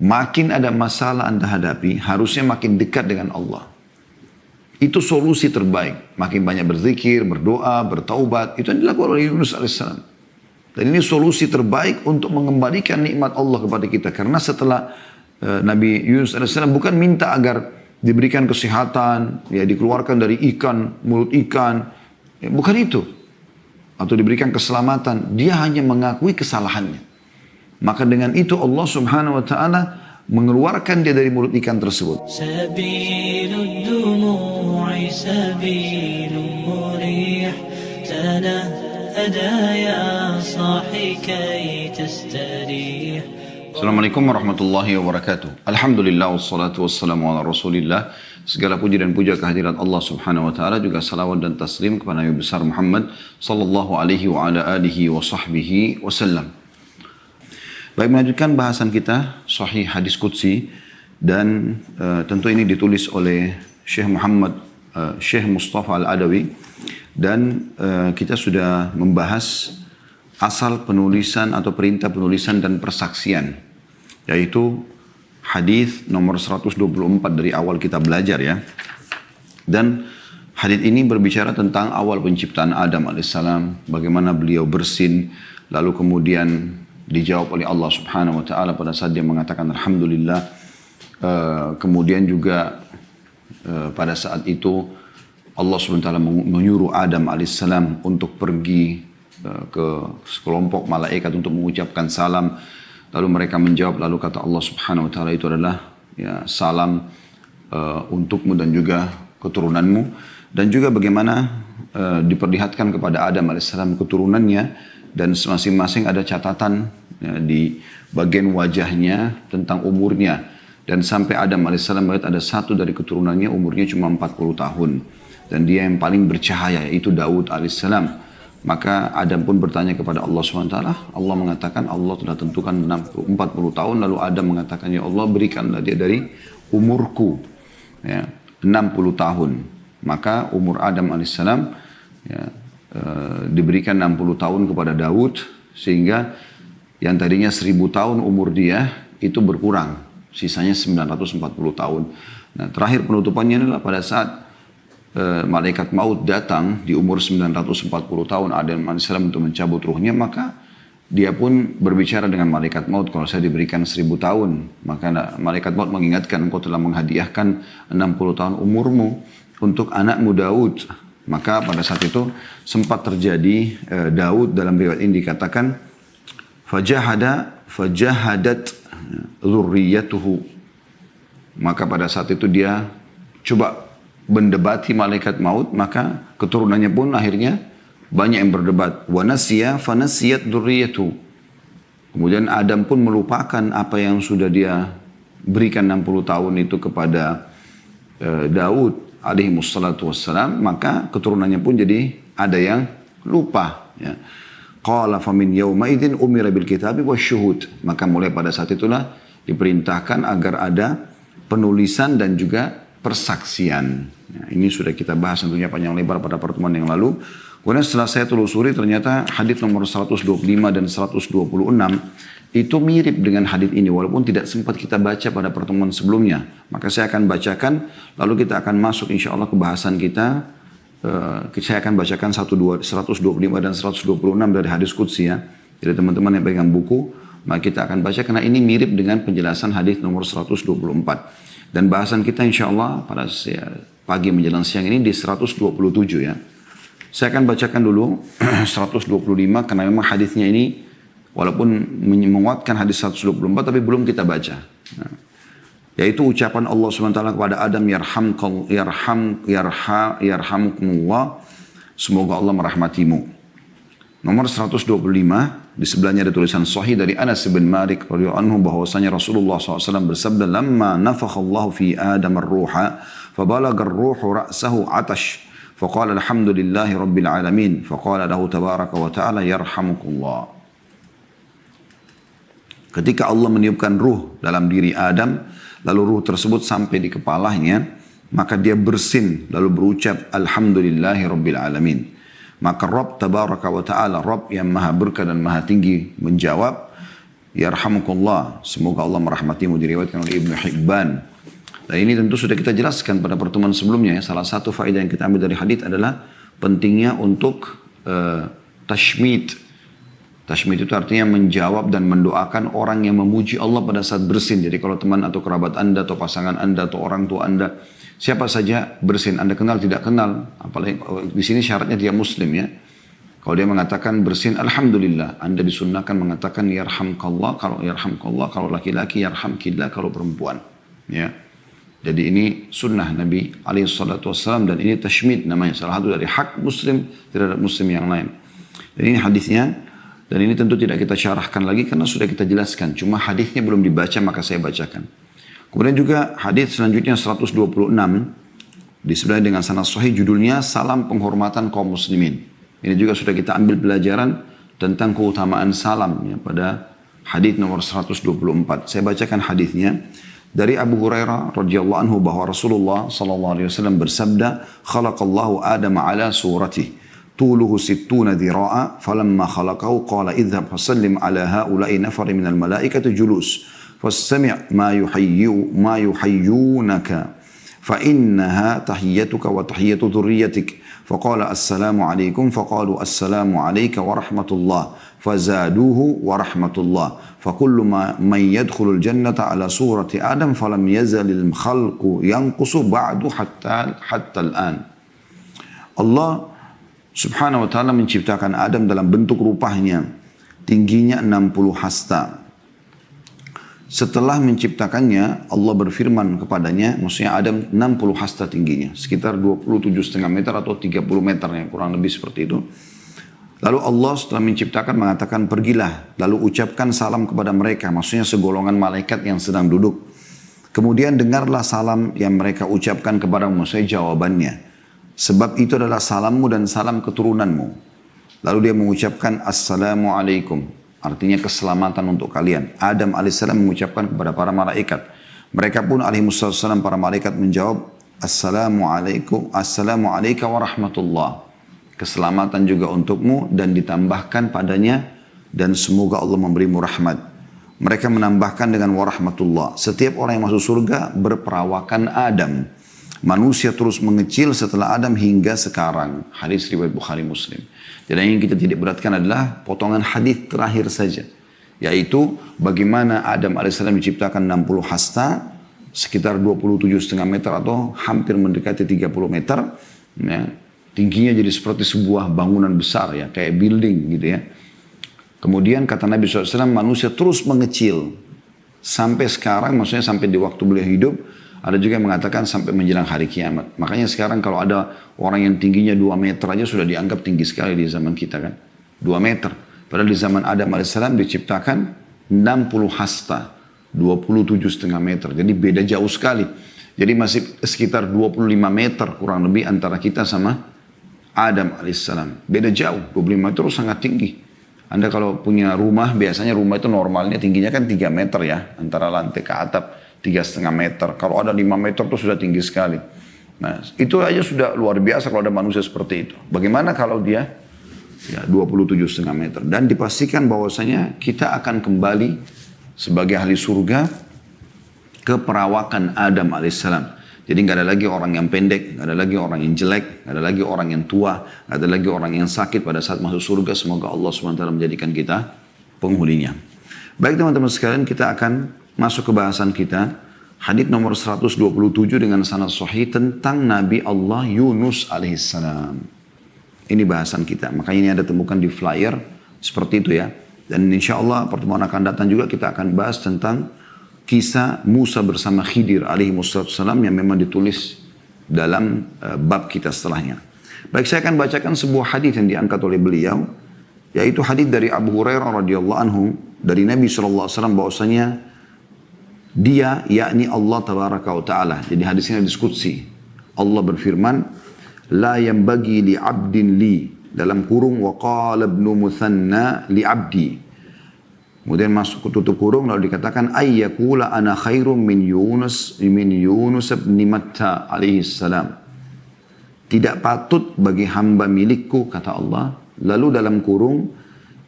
Makin ada masalah Anda hadapi, harusnya makin dekat dengan Allah. Itu solusi terbaik. Makin banyak berzikir, berdoa, bertaubat. Itu yang dilakukan oleh Yunus alaihissalam. Dan ini solusi terbaik untuk mengembalikan nikmat Allah kepada kita. Karena setelah Nabi Yunus alaihissalam bukan minta agar diberikan kesehatan, ya dikeluarkan dari ikan, mulut ikan. Ya, bukan itu. Atau diberikan keselamatan. Dia hanya mengakui kesalahannya. Maka dengan itu Allah subhanahu wa ta'ala mengeluarkan dia dari mulut ikan tersebut. Sabilud dumu'i sabilun murih tanahada ya sahi kay tastarih. Assalamualaikum warahmatullahi wabarakatuh. Alhamdulillah wassalatu wassalamu ala rasulillah. Segala puji dan puja kehadirat Allah subhanahu wa ta'ala. Juga salawat dan taslim kepada Nabi besar Muhammad sallallahu alaihi wa ala alihi wa sahbihi wasallam. Baik, melanjutkan bahasan kita Sahih Hadis Qudsi, dan tentu ini ditulis oleh Syekh Syekh Mustafa Al-Adawi, dan kita sudah membahas asal penulisan atau perintah penulisan dan persaksian, yaitu hadis nomor 124 dari awal kita belajar ya. Dan hadis ini berbicara tentang awal penciptaan Adam alaihissalam, bagaimana beliau bersin, lalu kemudian dijawab oleh Allah subhanahu wa ta'ala pada saat dia mengatakan Alhamdulillah. Kemudian juga pada saat itu Allah subhanahu wa ta'ala menyuruh Adam alaihissalam untuk pergi ke sekelompok malaikat untuk mengucapkan salam. Lalu mereka menjawab, lalu kata Allah subhanahu wa ta'ala itu adalah ya, salam untukmu dan juga keturunanmu. Dan juga bagaimana diperlihatkan kepada Adam alaihissalam keturunannya, dan masing-masing ada catatan ya, di bagian wajahnya tentang umurnya. Dan sampai Adam AS melihat ada satu dari keturunannya umurnya cuma 40 tahun. Dan dia yang paling bercahaya, yaitu Daud AS. Maka Adam pun bertanya kepada Allah SWT. Allah mengatakan Allah telah tentukan 40 tahun. Lalu Adam mengatakan, ya Allah berikanlah dia dari umurku ya, 60 tahun. Maka umur Adam AS ya, diberikan 60 tahun kepada Daud, sehingga yang tadinya 1000 tahun umur dia itu berkurang, sisanya 940 tahun. Nah, terakhir penutupannya adalah pada saat malaikat maut datang di umur 940 tahun Adam AS untuk mencabut ruhnya, maka dia pun berbicara dengan malaikat maut, kalau saya diberikan 1000 tahun, maka malaikat maut mengingatkan, engkau telah menghadiahkan 60 tahun umurmu untuk anakmu Daud. Maka pada saat itu sempat terjadi Daud dalam riwayat ini dikatakan fajahadat dzurriyyatuhu. Maka pada saat itu dia coba mendebati malaikat maut, maka keturunannya pun akhirnya banyak yang berdebat. Wa nasiya fanasiyat dzurriyyatuhu. Kemudian Adam pun melupakan apa yang sudah dia berikan 60 tahun itu kepada Daud alaihi wassalatu wassalam, maka keturunannya pun jadi ada yang lupa ya. Qala famin yawma idzin umira bil kitabi wasyuhud. Maka mulai pada saat itulah diperintahkan agar ada penulisan dan juga persaksian. Ya, ini sudah kita bahas tentunya panjang lebar pada pertemuan yang lalu. Kemudian setelah saya telusuri, ternyata hadis nomor 125 dan 126 itu mirip dengan hadis ini, walaupun tidak sempat kita baca pada pertemuan sebelumnya. Maka saya akan bacakan, lalu kita akan masuk insya Allah ke bahasan kita. Saya akan bacakan 125 dan 126 dari hadis Qudsi ya. Jadi teman-teman yang pegang buku, maka kita akan baca karena ini mirip dengan penjelasan hadis nomor 124. Dan bahasan kita insya Allah pada pagi menjelang siang ini di 127 ya. Saya akan bacakan dulu 125 karena memang hadisnya ini walaupun menguatkan hadis 124 tapi belum kita baca. Nah, yaitu ucapan Allah SWT kepada Adam, yarhamukumullah, semoga Allah merahmatimu. Nomor 125, di sebelahnya ada tulisan sahih dari Anas bin Malik radhiyallahu anhu bahwasanya Rasulullah SAW bersabda, "Lamma nafakhallahu fi Adam ar-ruha, fabalagha ar-ruhu ra'sahu 'atash, faqala alhamdulillahi rabbil alamin, faqala lahu tabaraka wa ta'ala yarhamukullah." Ketika Allah meniupkan ruh dalam diri Adam, lalu ruh tersebut sampai di kepalanya, maka dia bersin lalu berucap alhamdulillahi rabbil alamin. Maka Rabb tabaraka wa ta'ala, Rabb yang maha berkah dan maha tinggi menjawab, yarhamukallah, semoga Allah merahmatimu, diriwayatkan oleh Ibnu Hibban. Dan ini tentu sudah kita jelaskan pada pertemuan sebelumnya ya. Salah satu faedah yang kita ambil dari hadits adalah pentingnya untuk tashmid. Tashmid itu artinya menjawab dan mendoakan orang yang memuji Allah pada saat bersin. Jadi kalau teman atau kerabat Anda atau pasangan Anda atau orang tua Anda, siapa saja bersin, Anda kenal tidak kenal, apalagi di sini syaratnya dia muslim ya. Kalau dia mengatakan bersin, alhamdulillah, Anda disunnahkan mengatakan yarhamkallah, kalau laki-laki yarhamkillah kalau perempuan. Ya. Jadi ini sunnah Nabi SAW dan ini tashmid namanya. Salah satu dari hak muslim terhadap muslim yang lain. Dan ini hadisnya, dan ini tentu tidak kita syarahkan lagi karena sudah kita jelaskan. Cuma hadisnya belum dibaca maka saya bacakan. Kemudian juga hadis selanjutnya 126 disebut dengan sanad sahih, judulnya Salam Penghormatan Kaum Muslimin. Ini juga sudah kita ambil pelajaran tentang keutamaan salam ya, pada hadis nomor 124. Saya bacakan hadisnya. Dari Abu Hurairah radhiyallahu anhu bahwa Rasulullah sallallahu alaihi wasallam bersabda, "Khalaqallahu Adama ala suratihi, tuluhu 60 dhira'a, falamma khalaqahu qala idhhab fasallim ala haula'i nafari minal malaikati julus, fastami' ma yuhayyunaka, fa innaha tahiyyatuka wa tahiyyatu dhurriyyatik." Faqala assalamu alaikum, faqalu assalamu alayka wa rahmatullah, fazaduhu wa rahmatullah, fakullu man yadkhulul jannata ala surati Adam falam yazalil khalqu yanqusu ba'du hatta al-an. Allah subhanahu wa ta'ala menciptakan Adam dalam bentuk rupanya, tingginya 60 hasta. Setelah menciptakannya, Allah berfirman kepadanya, maksudnya Adam 60 hasta tingginya, sekitar 27,5 meter atau 30 meter ya, kurang lebih seperti itu. Lalu Allah setelah menciptakan mengatakan, pergilah, lalu ucapkan salam kepada mereka, maksudnya segolongan malaikat yang sedang duduk. Kemudian dengarlah salam yang mereka ucapkan kepadamu, maksudnya jawabannya. Sebab itu adalah salammu dan salam keturunanmu. Lalu dia mengucapkan, Assalamualaikum. Artinya keselamatan untuk kalian. Adam AS mengucapkan kepada para malaikat. Mereka pun alaihissalam para malaikat menjawab, Assalamualaikum, Assalamualaikum warahmatullah. Keselamatan juga untukmu dan ditambahkan padanya dan semoga Allah memberimu rahmat. Mereka menambahkan dengan warahmatullah. Setiap orang yang masuk surga berperawakan Adam. Manusia terus mengecil setelah Adam hingga sekarang. Hadis riwayat Bukhari Muslim. Jadi yang kita tidak beratkan adalah potongan hadis terakhir saja. Yaitu bagaimana Adam AS menciptakan 60 hasta, sekitar 27,5 meter atau hampir mendekati 30 meter. Ya, tingginya jadi seperti sebuah bangunan besar ya, kayak building gitu ya. Kemudian kata Nabi SAW, manusia terus mengecil. Sampai sekarang, maksudnya sampai di waktu beliau hidup, ada juga yang mengatakan sampai menjelang hari kiamat. Makanya sekarang kalau ada orang yang tingginya 2 meter aja sudah dianggap tinggi sekali di zaman kita kan. 2 meter. Padahal di zaman Adam AS diciptakan 60 hasta. 27,5 meter. Jadi beda jauh sekali. Jadi masih sekitar 25 meter kurang lebih antara kita sama Adam AS. Beda jauh. 25 meter sangat tinggi. Anda kalau punya rumah, biasanya rumah itu normalnya tingginya kan 3 meter ya. Antara lantai ke atap. 3,5 meter. Kalau ada 5 meter itu sudah tinggi sekali. Nah, itu aja sudah luar biasa kalau ada manusia seperti itu. Bagaimana kalau dia ya 27,5 meter. Dan dipastikan bahwasanya kita akan kembali sebagai ahli surga ke perawakan Adam alaihissalam. Jadi nggak ada lagi orang yang pendek, nggak ada lagi orang yang jelek, nggak ada lagi orang yang tua, nggak ada lagi orang yang sakit pada saat masuk surga. Semoga Allah SWT menjadikan kita penghuninya. Baik teman-teman sekalian, kita akan masuk ke bahasan kita. Hadits nomor 127 dengan sanad sahih tentang Nabi Allah Yunus alaihissalam. Ini bahasan kita. Makanya ini ada temukan di flyer seperti itu ya. Dan insya Allah pertemuan akan datang juga kita akan bahas tentang kisah Musa bersama Khidir alaihissalam yang memang ditulis dalam bab kita setelahnya. Baik, saya akan bacakan sebuah hadits yang diangkat oleh beliau, yaitu hadits dari Abu Hurairah radhiyallahu anhu dari Nabi SAW bahwasanya dia, yakni Allah tabaraka wa ta'ala. Jadi hadisnya diskusi. Allah berfirman, la yanbaghi li 'abdin li, dalam kurung wa qala ibnu Muthanna li 'abdi. Kemudian masuk ke tutup kurung lalu dikatakan ayyakula ana khairum min Yunus bin Matta alaihi salam. Tidak patut bagi hamba milikku kata Allah. Lalu dalam kurung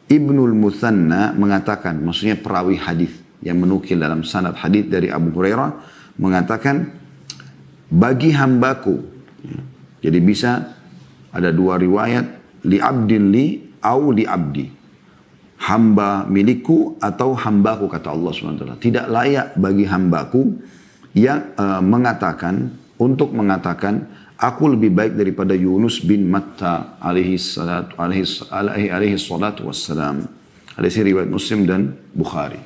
Ibnul Muthanna mengatakan, maksudnya perawi hadis yang menukil dalam sanad hadis dari Abu Hurairah mengatakan, bagi hambaku. Jadi bisa ada dua riwayat, li abdin li au li abdi. Hamba milikku atau hambaku, kata Allah SWT. Tidak layak bagi hambaku yang mengatakan, aku lebih baik daripada Yunus bin Matta alaihi salatu wassalam. Hadis riwayat Muslim dan Bukhari.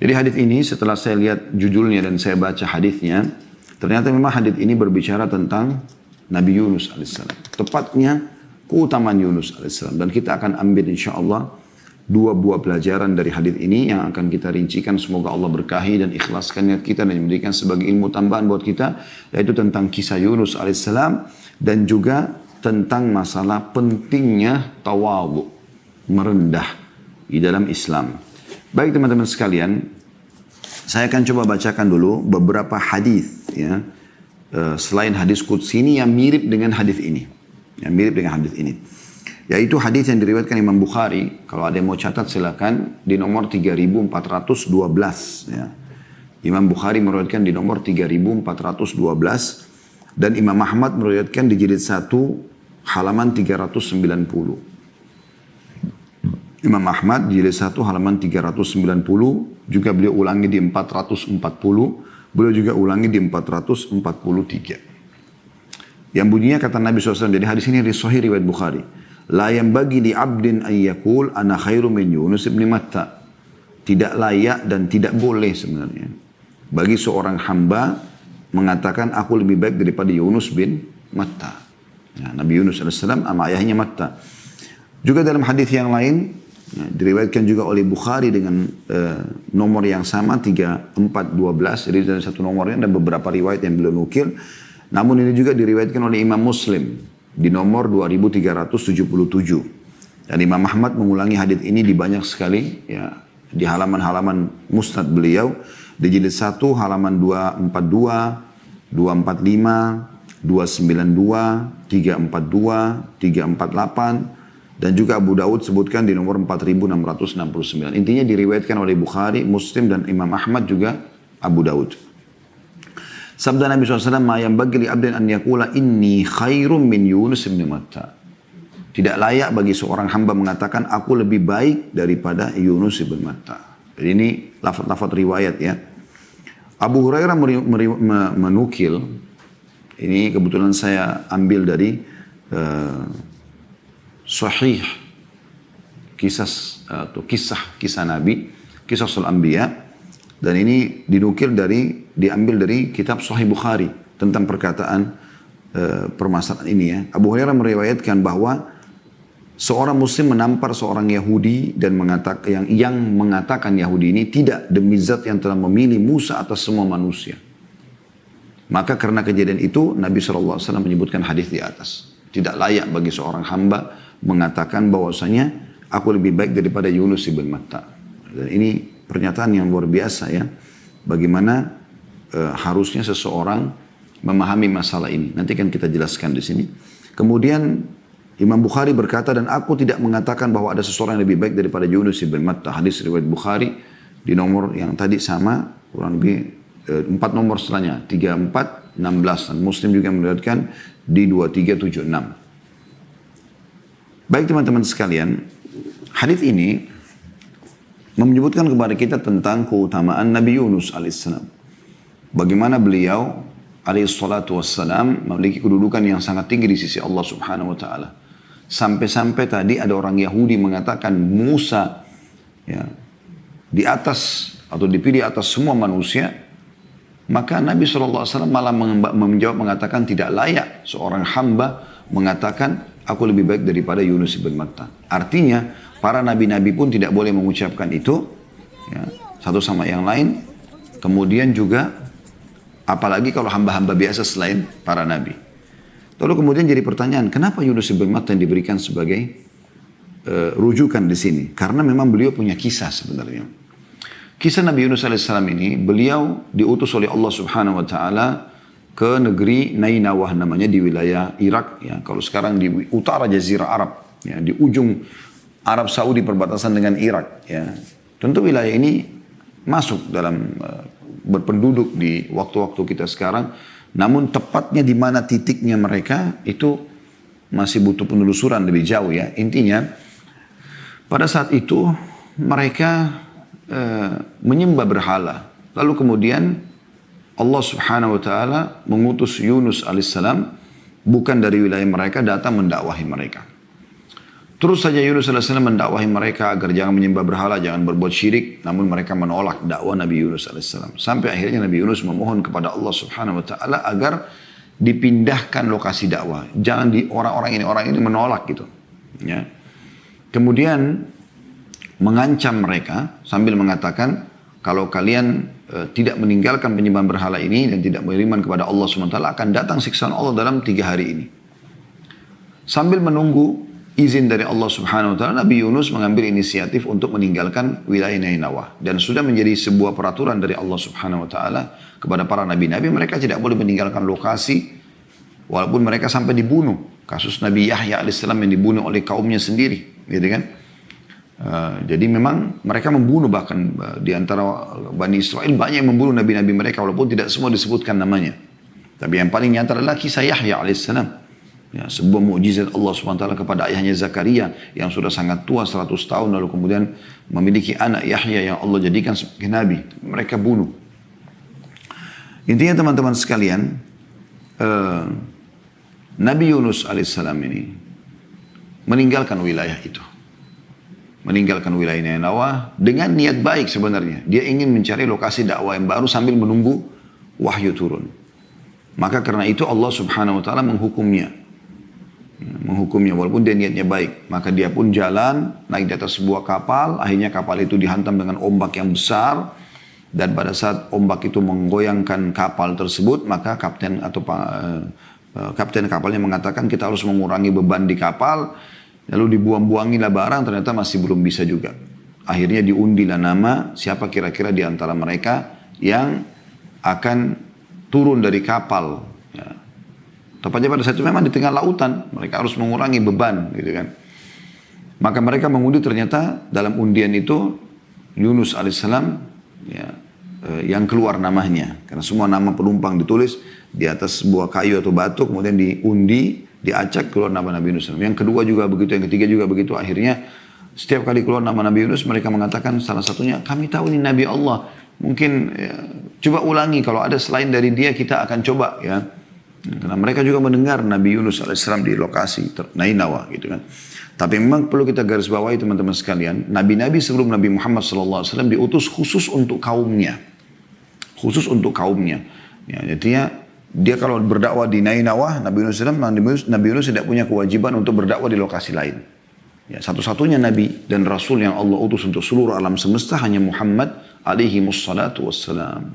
Jadi hadis ini setelah saya lihat judulnya dan saya baca hadisnya, ternyata memang hadis ini berbicara tentang Nabi Yunus alaihissalam. Tepatnya keutamaan Yunus alaihissalam. Dan kita akan ambil insyaAllah dua buah pelajaran dari hadis ini yang akan kita rincikan. Semoga Allah berkahi dan ikhlaskan niat kita dan memberikan sebagai ilmu tambahan buat kita, yaitu tentang kisah Yunus alaihissalam dan juga tentang masalah pentingnya tawadhu, merendah di dalam Islam. Baik teman-teman sekalian, saya akan coba bacakan dulu beberapa hadis ya, selain hadis qudsi ini yang mirip dengan hadis ini, yaitu hadis yang diriwayatkan Imam Bukhari. Kalau ada yang mau catat silakan, di nomor 3412 ya. Imam Bukhari meriwayatkan di nomor 3412 dan Imam Ahmad meriwayatkan di jilid 1 halaman 390. Imam Ahmad di jilid 1 halaman 390, juga beliau ulangi di 440, beliau juga ulangi di 443. Yang bunyinya kata Nabi SAW, jadi hadis ini sahih riwayat Bukhari. La yanbaghi li 'abdin an yaqul ana khairu min Yunus bin Matta. Tidak layak dan tidak boleh sebenarnya bagi seorang hamba mengatakan aku lebih baik daripada Yunus bin Matta. Ya, Nabi Yunus AS sama ayahnya Matta. Juga dalam hadis yang lain ya, diriwayatkan juga oleh Bukhari dengan nomor yang sama 3412. Jadi dari satu nomornya ada beberapa riwayat yang beliau nukil. Namun ini juga diriwayatkan oleh Imam Muslim di nomor 2377. Dan Imam Ahmad mengulangi hadis ini di banyak sekali ya, di halaman-halaman musnad beliau, di jilid 1 halaman 242, 245, 292, 342, 348 dan juga Abu Daud sebutkan di nomor 4669. Intinya diriwayatkan oleh Bukhari, Muslim dan Imam Ahmad juga Abu Daud. Sabda Nabi SAW, ma yanbaghi li 'abdin an yaqula inni khairum min Yunus bin Matta. Tidak layak bagi seorang hamba mengatakan aku lebih baik daripada Yunus bin Matta. Jadi ini lafaz-lafaz riwayat ya. Abu Hurairah menukil, ini kebetulan saya ambil dari sahih kisah Nabi, kisah Al-Anbiya. Dan ini diambil dari kitab Sahih Bukhari tentang perkataan permasalahan ini ya. Abu Hurairah meriwayatkan bahwa seorang muslim menampar seorang Yahudi dan yang mengatakan Yahudi ini tidak demi zat yang telah memilih Musa atas semua manusia. Maka karena kejadian itu Nabi SAW menyebutkan hadis di atas. Tidak layak bagi seorang hamba mengatakan bahwasanya aku lebih baik daripada Yunus bin Matta. Dan ini pernyataan yang luar biasa ya. Bagaimana harusnya seseorang memahami masalah ini. Nanti kan kita jelaskan di sini. Kemudian Imam Bukhari berkata, dan aku tidak mengatakan bahwa ada seseorang yang lebih baik daripada Yunus bin Matta. Hadis riwayat Bukhari di nomor yang tadi sama, kurang lebih 4 nomor setelahnya, 3416. Dan Muslim juga meriwayatkan di 2376. Baik teman-teman sekalian, hadis ini menyebutkan kepada kita tentang keutamaan Nabi Yunus alaihissalam. Bagaimana beliau alaihissalatu wassalam memiliki kedudukan yang sangat tinggi di sisi Allah subhanahu wa ta'ala. Sampai-sampai tadi ada orang Yahudi mengatakan Musa ya, di atas atau dipilih atas semua manusia. Maka Nabi SAW malah menjawab mengatakan tidak layak seorang hamba mengatakan aku lebih baik daripada Yunus bin Matta. Artinya para nabi-nabi pun tidak boleh mengucapkan itu ya, satu sama yang lain. Kemudian juga apalagi kalau hamba-hamba biasa selain para nabi. Lalu kemudian jadi pertanyaan, kenapa Yunus bin Matta yang diberikan sebagai rujukan di sini? Karena memang beliau punya kisah sebenarnya. Kisah Nabi Yunus alaihissalam ini, beliau diutus oleh Allah subhanahu wa ta'ala ke negeri Nainawah namanya di wilayah Irak. Ya. Kalau sekarang di utara Jazirah Arab, ya, di ujung Arab Saudi perbatasan dengan Irak. Ya. Tentu wilayah ini masuk dalam berpenduduk di waktu-waktu kita sekarang. Namun tepatnya di mana titiknya mereka itu masih butuh penelusuran lebih jauh ya. Intinya pada saat itu mereka menyembah berhala. Lalu kemudian Allah Subhanahu wa taala mengutus Yunus alaihissalam bukan dari wilayah mereka datang mendakwahi mereka. Terus saja Yunus alaihissalam mendakwahi mereka agar jangan menyembah berhala, jangan berbuat syirik, namun mereka menolak dakwah Nabi Yunus alaihissalam. Sampai akhirnya Nabi Yunus memohon kepada Allah Subhanahu wa taala agar dipindahkan lokasi dakwah. Jangan di orang ini menolak gitu. Ya. Kemudian mengancam mereka sambil mengatakan kalau kalian tidak meninggalkan penyembahan berhala ini dan tidak beriman kepada Allah SWT akan datang siksaan Allah dalam 3 hari ini. Sambil menunggu izin dari Allah Subhanahu wa taala, Nabi Yunus mengambil inisiatif untuk meninggalkan wilayah Nainawah dan sudah menjadi sebuah peraturan dari Allah Subhanahu wa taala kepada para nabi-nabi, mereka tidak boleh meninggalkan lokasi walaupun mereka sampai dibunuh. Kasus Nabi Yahya alaihissalam yang dibunuh oleh kaumnya sendiri, gitu kan? Jadi memang mereka membunuh bahkan di antara Bani Israel banyak yang membunuh nabi-nabi mereka walaupun tidak semua disebutkan namanya. Tapi yang paling nyata adalah kisah Yahya alaihissalam. Ya, sebuah mukjizat Allah SWT kepada ayahnya Zakaria yang sudah sangat tua 100 tahun lalu kemudian memiliki anak Yahya yang Allah jadikan sebagai nabi. Mereka bunuh. Intinya teman-teman sekalian, Nabi Yunus alaihissalam ini meninggalkan wilayah itu. Meninggalkan wilayah Nainawah dengan niat baik sebenarnya. Dia ingin mencari lokasi dakwah yang baru sambil menunggu wahyu turun. Maka karena itu Allah Subhanahu wa taala menghukumnya. Menghukumnya walaupun dia niatnya baik. Maka dia pun jalan naik di atas sebuah kapal. Akhirnya kapal itu dihantam dengan ombak yang besar. Dan pada saat ombak itu menggoyangkan kapal tersebut, maka kapten kapalnya mengatakan kita harus mengurangi beban di kapal. Lalu dibuang-buangilah barang, ternyata masih belum bisa juga. Akhirnya diundilah nama siapa kira-kira di antara mereka yang akan turun dari kapal. Ya. Tepatnya pada saat itu memang di tengah lautan, mereka harus mengurangi beban, gitu kan. Maka mereka mengundi, ternyata dalam undian itu Yunus alaihissalam ya, yang keluar namanya. Karena semua nama penumpang ditulis di atas sebuah kayu atau batu, kemudian diundi, diacak keluar nama Nabi Yunus. Yang kedua juga begitu, yang ketiga juga begitu. Akhirnya setiap kali keluar nama Nabi Yunus mereka mengatakan salah satunya, kami tahu ini Nabi Allah. Mungkin ya, coba ulangi, kalau ada selain dari dia kita akan coba ya. Karena mereka juga mendengar Nabi Yunus alaihissalam di lokasi Nainawah gitu kan. Tapi memang perlu kita garis bawahi teman-teman sekalian, nabi-nabi sebelum Nabi Muhammad SAW diutus khusus untuk kaumnya. Khusus untuk kaumnya. Ya, jadinya dia kalau berdakwah di Nainawah, Nabi Yunus tidak punya kewajiban untuk berdakwah di lokasi lain. Ya, satu-satunya Nabi dan Rasul yang Allah utus untuk seluruh alam semesta hanya Muhammad alaihi wassalatu wassalam.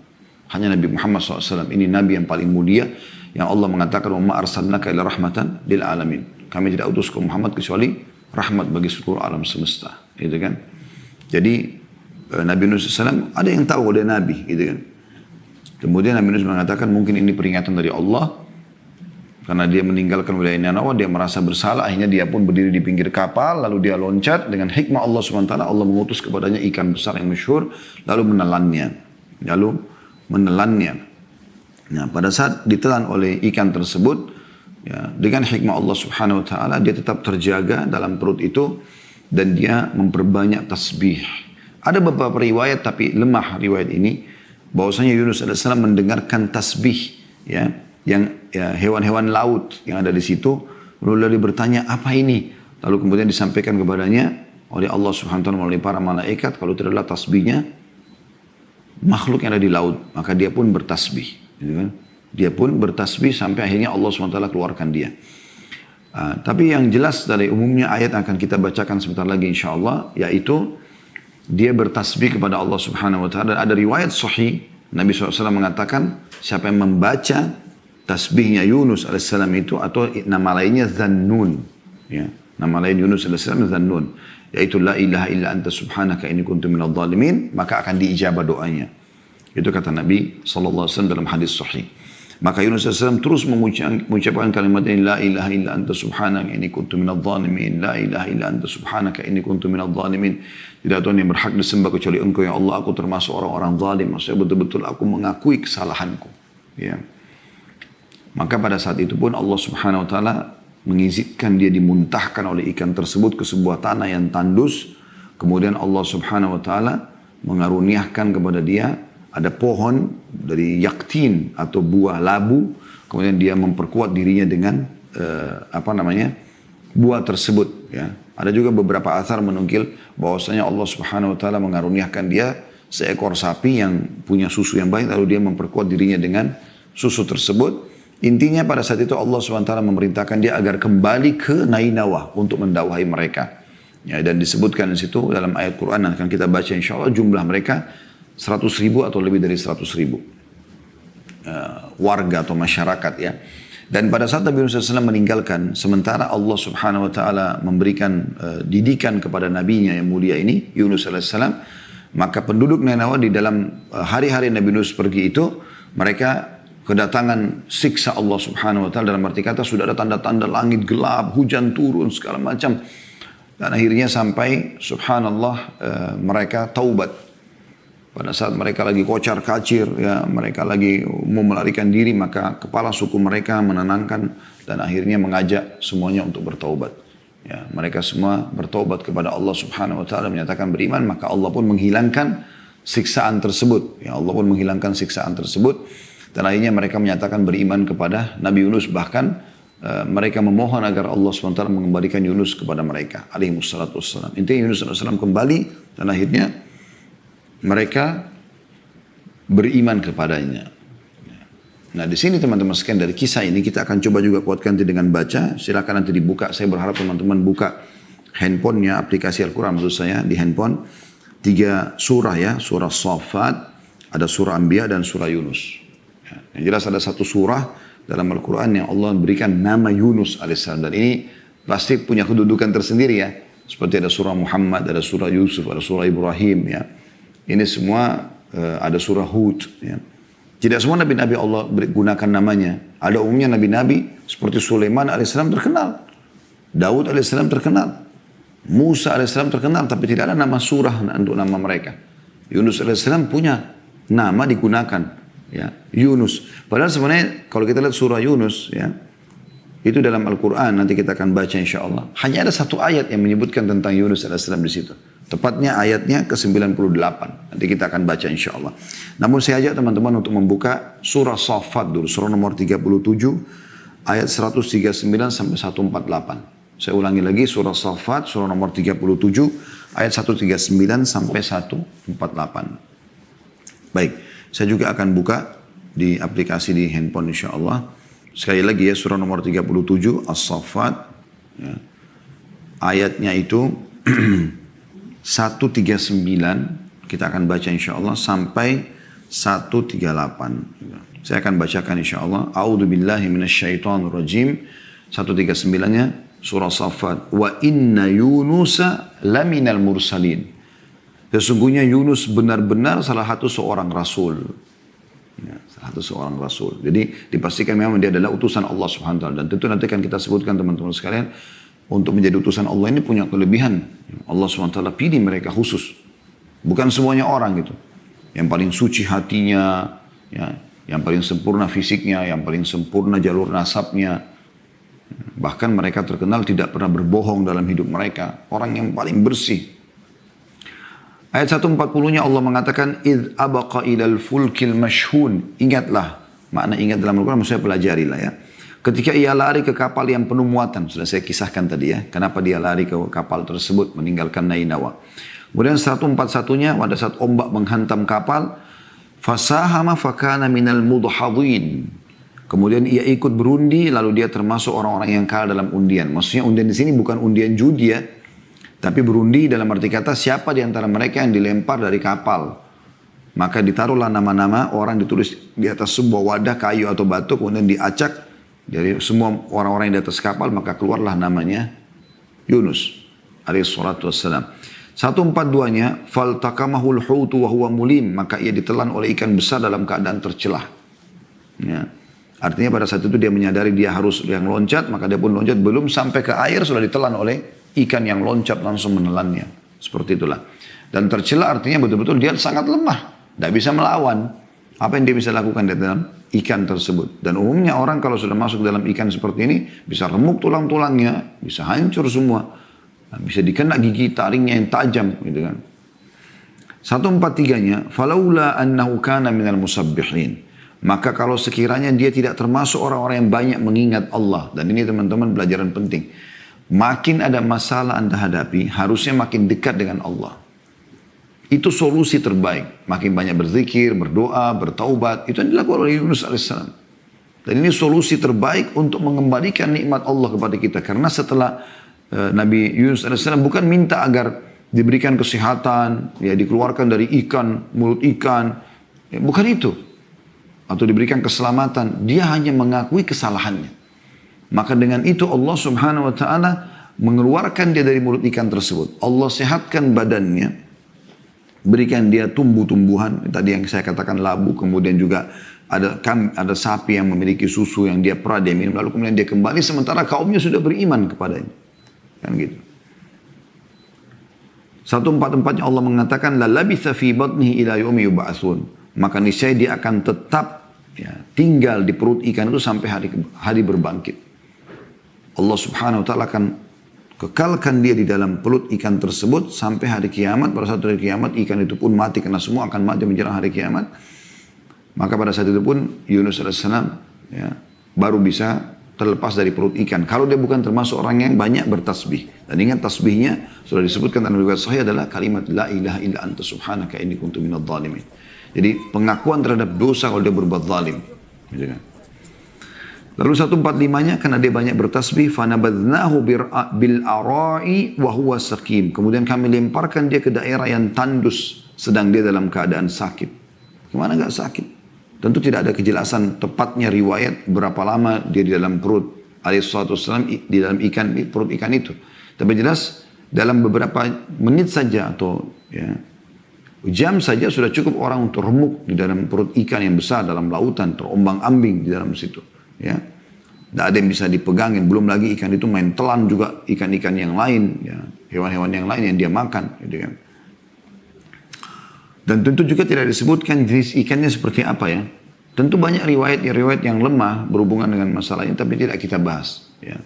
Hanya Nabi Muhammad SAW. Ini Nabi yang paling mulia yang Allah mengatakan, "Wa ma arsalnaka illa rahmatan lil alamin." Kami tidak utus ke Muhammad kecuali rahmat bagi seluruh alam semesta. Gitu kan? Jadi Nabi Yunus SAW ada yang tahu dia Nabi, gitu kan? Kemudian Nabi Yunus mengatakan mungkin ini peringatan dari Allah. Karena dia meninggalkan wilayah Nainawah, dia merasa bersalah. Akhirnya dia pun berdiri di pinggir kapal. Lalu dia loncat dengan hikmah Allah SWT. Allah mengutus kepadanya ikan besar yang masyhur. Lalu menelannya. Nah, pada saat ditelan oleh ikan tersebut, ya, dengan hikmah Allah Subhanahu Wa Taala dia tetap terjaga dalam perut itu. Dan dia memperbanyak tasbih. Ada beberapa riwayat tapi lemah riwayat ini. Bahwasanya Yunus AS mendengarkan tasbih, ya, yang ya, hewan-hewan laut yang ada di situ. Lalu bertanya, apa ini? Lalu kemudian disampaikan kepadanya oleh Allah Subhanahu Wa Taala melalui para malaikat, kalau itu adalah tasbihnya makhluk yang ada di laut. Maka dia pun bertasbih, gitu kan? Dia pun bertasbih sampai akhirnya Allah Subhanahu Wa Taala keluarkan dia. Tapi yang jelas dari umumnya ayat akan kita bacakan sebentar lagi insyaAllah, yaitu dia bertasbih kepada Allah Subhanahu Wa Taala. Dan ada riwayat sahih Nabi SAW mengatakan siapa yang membaca tasbihnya Yunus alaihissalam itu, atau nama lainnya Dhannun, ya, nama lain Yunus alaihissalam Dhannun, yaitu la ilaha illa anta subhanaka inni kuntu minadh dhalimin, maka akan diijabah doanya. Itu kata Nabi SAW dalam hadis sahih. Maka Yunus AS terus mengucapkan kalimat ini, la ilaha illa anta subhanaka inni kuntu minadh dhalimin, la ilaha illa anta subhanaka inni kuntu minadh dhalimin. Tidak Tuhan yang berhak disembah kecuali Engkau ya Allah, aku termasuk orang-orang zalim. Maksudnya betul-betul aku mengakui kesalahanku. Ya. Maka pada saat itu pun Allah Subhanahu wa taala mengizinkan dia dimuntahkan oleh ikan tersebut ke sebuah tanah yang tandus. Kemudian Allah Subhanahu wa taala mengaruniakan kepada dia ada pohon dari yaktin atau buah labu, kemudian dia memperkuat dirinya dengan buah tersebut. Ya. Ada juga beberapa athar menukil bahwasanya Allah Subhanahu Wa Taala mengaruniakan dia seekor sapi yang punya susu yang baik, lalu dia memperkuat dirinya dengan susu tersebut. Intinya pada saat itu Allah Subhanahu Wa Taala memerintahkan dia agar kembali ke Nainawa untuk mendakwahi mereka. Ya, dan disebutkan di situ dalam ayat Quran yang akan kita baca insya Allah jumlah mereka 100.000 atau lebih dari 100.000 warga atau masyarakat ya. Dan pada saat Nabi Yunus SAW meninggalkan, sementara Allah Subhanahu Wa Taala memberikan didikan kepada nabinya yang mulia ini, Yunus SAW, maka penduduk Nainawa di dalam hari-hari Nabi Yunus pergi itu, mereka kedatangan siksa Allah Subhanahu Wa Taala, dalam arti kata sudah ada tanda-tanda langit gelap, hujan turun segala macam, dan akhirnya sampai Subhanallah mereka taubat. Pada saat mereka lagi kocar kacir, ya, mereka lagi mau melarikan diri, maka kepala suku mereka menenangkan dan akhirnya mengajak semuanya untuk bertaubat. Ya, mereka semua bertaubat kepada Allah Subhanahu Wa Taala, menyatakan beriman, maka Allah pun menghilangkan siksaan tersebut. Ya, Allah pun menghilangkan siksaan tersebut dan akhirnya mereka menyatakan beriman kepada Nabi Yunus, bahkan mereka memohon agar Allah SWT mengembalikan Yunus kepada mereka. Alaihissalatu wassalam. Intinya Yunus SAW kembali dan akhirnya mereka beriman kepadanya. Nah, di sini teman-teman sekalian, dari kisah ini kita akan coba juga kuatkan dengan baca. Silakan nanti dibuka. Saya berharap teman-teman buka handphonenya, aplikasi Al-Quran maksud saya di handphone. 3 surah ya, surah Shaffat, ada surah Anbiya dan surah Yunus. Ya, yang jelas ada 1 surah dalam Al-Quran yang Allah berikan nama Yunus alaihissalam. Dan ini pasti punya kedudukan tersendiri ya. Seperti ada surah Muhammad, ada surah Yusuf, ada surah Ibrahim ya. Ini semua ada surah Hud. Ya. Tidak semua nabi-nabi Allah gunakan namanya. Ada umumnya nabi-nabi seperti Sulaiman alaihissalam terkenal. Daud alaihissalam terkenal. Musa alaihissalam terkenal. Tapi tidak ada nama surah untuk nama mereka. Yunus alaihissalam punya nama digunakan. Ya, Yunus. Padahal sebenarnya kalau kita lihat surah Yunus, ya, itu dalam Al-Quran, nanti kita akan baca insya Allah. Hanya ada 1 ayat yang menyebutkan tentang Yunus alaihissalam di situ. Tepatnya ayatnya ke-98. Nanti kita akan baca insya Allah. Namun saya ajak teman-teman untuk membuka surah Shaffat dulu. Surah nomor 37 ayat 139 sampai 148. Saya ulangi lagi surah Shaffat surah nomor 37 ayat 139 sampai 148. Baik, saya juga akan buka di aplikasi di handphone insya Allah. Sekali lagi ya, surah nomor 37 As-Shaffat. Ya. Ayatnya itu 139 kita akan baca insya Allah sampai 138. Saya akan bacakan insya Allah. A'udhu billahi minasyaitonir rajim. 139-nya surah Shaffat. Wa inna Yunusa laminal mursalin. Sesungguhnya Yunus benar-benar salah satu seorang rasul. Ya, salah satu seorang rasul. Jadi dipastikan memang dia adalah utusan Allah Subhanahu wa taala. Dan tentu nanti akan kita sebutkan teman-teman sekalian, untuk menjadi utusan Allah ini punya kelebihan. Allah SWT pilih mereka khusus. Bukan semuanya orang gitu. Yang paling suci hatinya, ya, yang paling sempurna fisiknya, yang paling sempurna jalur nasabnya. Bahkan mereka terkenal tidak pernah berbohong dalam hidup mereka. Orang yang paling bersih. Ayat 140-nya Allah mengatakan, إِذْ أَبَقَ إِلَى الْفُلْكِ الْمَشْهُونَ. Ingatlah. Makna ingat dalam Al-Quran, maksudnya pelajarilah ya. Ketika ia lari ke kapal yang penuh muatan. Sudah saya kisahkan tadi ya. Kenapa dia lari ke kapal tersebut meninggalkan Nainawa. Kemudian 141-nya pada saat ombak menghantam kapal. Fasahama fakana minal mudhadhin. Kemudian ia ikut berundi lalu dia termasuk orang-orang yang kalah dalam undian. Maksudnya undian di sini bukan undian judi ya. Tapi berundi dalam arti kata siapa di antara mereka yang dilempar dari kapal. Maka ditaruhlah nama-nama orang ditulis di atas sebuah wadah kayu atau batu. Kemudian diacak. Dari semua orang-orang yang di atas kapal, maka keluarlah namanya Yunus alaihissalatu wassalam. 142-nya, faltakamahul hutu wa huwa mulim, maka ia ditelan oleh ikan besar dalam keadaan tercelah. Ya. Artinya pada saat itu dia menyadari dia harus yang loncat, maka dia pun loncat, belum sampai ke air sudah ditelan oleh ikan yang loncat langsung menelannya. Seperti itulah. Dan tercela artinya betul-betul dia sangat lemah, tidak bisa melawan. Apa yang dia bisa lakukan di dalam ikan tersebut. Dan umumnya orang kalau sudah masuk dalam ikan seperti ini, bisa remuk tulang-tulangnya, bisa hancur semua. Bisa dikena gigi taringnya yang tajam, gitu kan. 143-nya, falaula annahu kana minal musabbihin. Maka kalau sekiranya dia tidak termasuk orang-orang yang banyak mengingat Allah. Dan ini teman-teman pelajaran penting. Makin ada masalah Anda hadapi, harusnya makin dekat dengan Allah. Itu solusi terbaik. Makin banyak berzikir, berdoa, bertaubat. Itu yang dilakukan oleh Yunus AS. Dan ini solusi terbaik untuk mengembalikan nikmat Allah kepada kita. Karena setelah Nabi Yunus AS bukan minta agar diberikan kesehatan, ya dikeluarkan dari ikan, mulut ikan. Ya, bukan itu. Atau diberikan keselamatan. Dia hanya mengakui kesalahannya. Maka dengan itu Allah subhanahu wa ta'ala mengeluarkan dia dari mulut ikan tersebut. Allah sehatkan badannya. Berikan dia tumbuh-tumbuhan. Tadi yang saya katakan labu. Kemudian juga ada sapi yang memiliki susu yang dia pernah dia minum. Lalu kemudian dia kembali sementara kaumnya sudah beriman kepadanya. Kan gitu. 144-nya Allah mengatakan la labitha fi batnihi ila yaumi yub'atsun. Maka niscaya dia akan tetap tinggal di perut ikan itu sampai hari berbangkit. Allah subhanahu wa ta'ala akan kekalkan dia di dalam perut ikan tersebut sampai hari kiamat. Pada saat hari kiamat ikan itu pun mati karena semua akan mati menjelang hari kiamat. Maka pada saat itu pun Yunus AS baru bisa terlepas dari perut ikan. Kalau dia bukan termasuk orang yang banyak bertasbih. Dan ingat tasbihnya sudah disebutkan dalam riwayat sahih adalah kalimat la ilaha illa anta subhanaka inni kuntu minadh dhalimin. Jadi pengakuan terhadap dosa kalau dia berbuat zalim. Gitu kan. Lalu 145-nya karena dia banyak bertasbih, fanabadnahu bil ara'i wa huwa saqim. Kemudian kami lemparkan dia ke daerah yang tandus sedang dia dalam keadaan sakit. Kemana enggak sakit? Tentu tidak ada kejelasan tepatnya riwayat berapa lama dia di dalam perut alaihissalam di dalam perut ikan itu. Tapi jelas dalam beberapa menit saja atau jam saja sudah cukup orang untuk remuk di dalam perut ikan yang besar dalam lautan, terombang-ambing di dalam situ. Ya, tidak ada yang bisa dipegangin. Belum lagi ikan itu main telan juga ikan-ikan yang lain, ya, hewan-hewan yang lain yang dia makan. Gitu kan. Dan tentu juga tidak disebutkan jenis ikannya seperti apa ya. Tentu banyak riwayat yang lemah berhubungan dengan masalahnya, tapi tidak kita bahas. Ya.